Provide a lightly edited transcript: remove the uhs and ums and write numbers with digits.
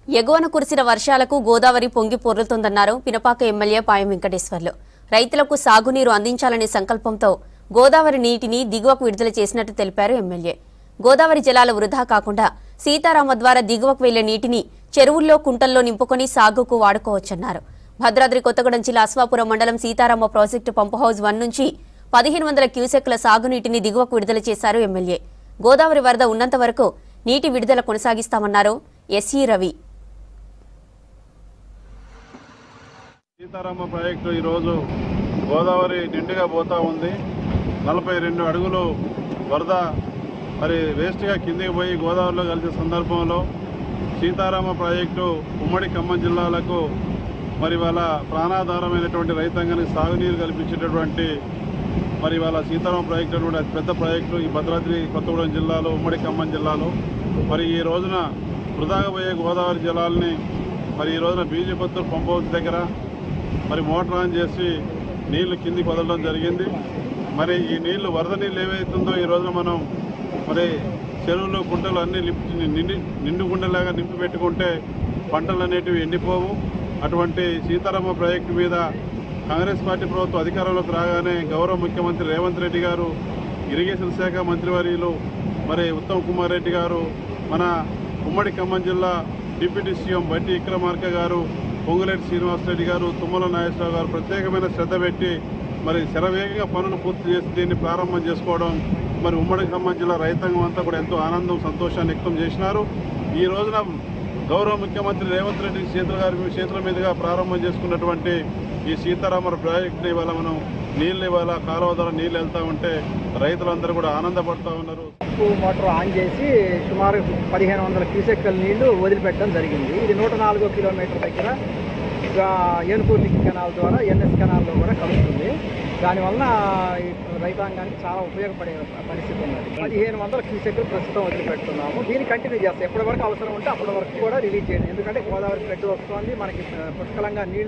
ఎగువన కురిసిన వర్షాలకు గోదావరి పొంగి పొర్లుతోందన్నారు పినపాక ఎమ్మెల్యే పాయం వెంకటేశ్వర్లు. రైతులకు సాగునీరు అందించాలనే సంకల్పంతో గోదావరి నీటిని దిగువకు విడుదల చేసినట్టు తెలిపారు ఎమ్మెల్యే. గోదావరి జలాలు వృధా కాకుండా సీతారామ ద్వారా దిగువకు వెళ్లే నీటిని చెరువుల్లో కుంటల్లో నింపుకొని సాగుకు వాడుకోవచ్చన్నారు. భద్రాద్రి కొత్తగూడెం జిల్లా అశ్వాపురం మండలం సీతారామ ప్రాజెక్టు పంపు హౌస్ 1 నుంచి 1500 క్యూసెక్ల సాగునీటిని దిగువకు విడుదల చేశారు ఎమ్మెల్యే. గోదావరి వరద ఉన్నంత వరకు నీటి విడుదల కొనసాగిస్తామన్నారు ఎస్ఈ రవి. సీతారామ ప్రాజెక్టు ఈరోజు గోదావరి నిండుగా పోతా ఉంది. 42 అడుగులు వరద మరి వేస్ట్గా కిందికి పోయి గోదావరిలో కలిసే సందర్భంలో సీతారామ ప్రాజెక్టు ఉమ్మడి ఖమ్మం జిల్లాలకు మరి వాళ్ళ ప్రాణాధారమైనటువంటి రైతాంగానికి సాగునీరు కల్పించేటటువంటి మరి వాళ్ళ సీతారామ ప్రాజెక్టు అటువంటి అతి పెద్ద ప్రాజెక్టు ఈ భద్రాద్రి కొత్తగూడెం జిల్లాలో ఉమ్మడి ఖమ్మం జిల్లాలో మరి ఈ రోజున వృధాగా పోయే గోదావరి జలాల్ని మరి ఈ రోజున బీజేపత్తూరు పంప్ హౌస్ దగ్గర మరి మోటార్ ఆన్ చేసి నీళ్లు కిందికి వదలడం జరిగింది. మరి ఈ నీళ్లు వరద నీళ్ళు ఏవైతుందో ఈ రోజున మనం మరి చెరువులు గుంటలు అన్నీ నిండు గుండెలాగా నింపి పెట్టుకుంటే పంటలు అనేటివి ఎండిపోవు. అటువంటి సీతారామ ప్రాజెక్టు మీద కాంగ్రెస్ పార్టీ ప్రభుత్వం అధికారంలోకి రాగానే గౌరవ ముఖ్యమంత్రి రేవంత్ రెడ్డి గారు, ఇరిగేషన్ శాఖ మంత్రివర్యులు మరి ఉత్తమ్ కుమార్ రెడ్డి గారు, మన ఉమ్మడి ఖమ్మం జిల్లా డిప్యూటీ సీఎం బట్టి విక్రమార్క గారు, పొంగులేటి శ్రీనివాసరెడ్డి గారు, తుమ్మల నాగేశ్వరరావు గారు ప్రత్యేకమైన శ్రద్ధ పెట్టి మరి శరవేగంగా పనులు పూర్తి చేసి దీన్ని ప్రారంభం చేసుకోవడం మరి ఉమ్మడి ఖమ్మం జిల్లా రైతాంగం అంతా కూడా ఎంతో ఆనందం సంతోషాన్ని వ్యక్తం చేసినారు. ఈ రోజున గౌరవ ముఖ్యమంత్రి రేవంత్ రెడ్డి చేతుల మీదుగా ప్రారంభం చేసుకున్నటువంటి ఈ సీతారామ ప్రాజెక్టుని ఇవాళ మనం నీళ్ళు ఇవాళ కాలువ ద్వారా నీళ్ళు వెళ్తూ ఉంటే రైతులందరూ కూడా ఆనందపడుతూ ఉన్నారు. మోటార్ ఆన్ చేసి సుమారు 1500 క్యూసెక్ల నీళ్లు వదిలిపెట్టడం జరిగింది. ఇది 104 కిలోమీటర్ల దగ్గర ఏనుకూరు లింక్ కెనాల్ ద్వారా ఎన్ఎస్ కెనాల్లో కూడా కలుస్తుంది. దానివల్ల రైతాంగానికి చాలా ఉపయోగపడే పరిస్థితి ఉన్నది. 1500 క్యూసెక్లు ప్రస్తుతం వదిలిపెడుతున్నాము. దీన్ని కంటిన్యూ చేస్తాం. ఎప్పటి వరకు అవసరం ఉంటే అప్పటి వరకు కూడా రిలీజ్ చేయండి. ఎందుకంటే గోదావరి ఫ్లడ్ వస్తుంది, మనకి పుష్కలంగా నీళ్లు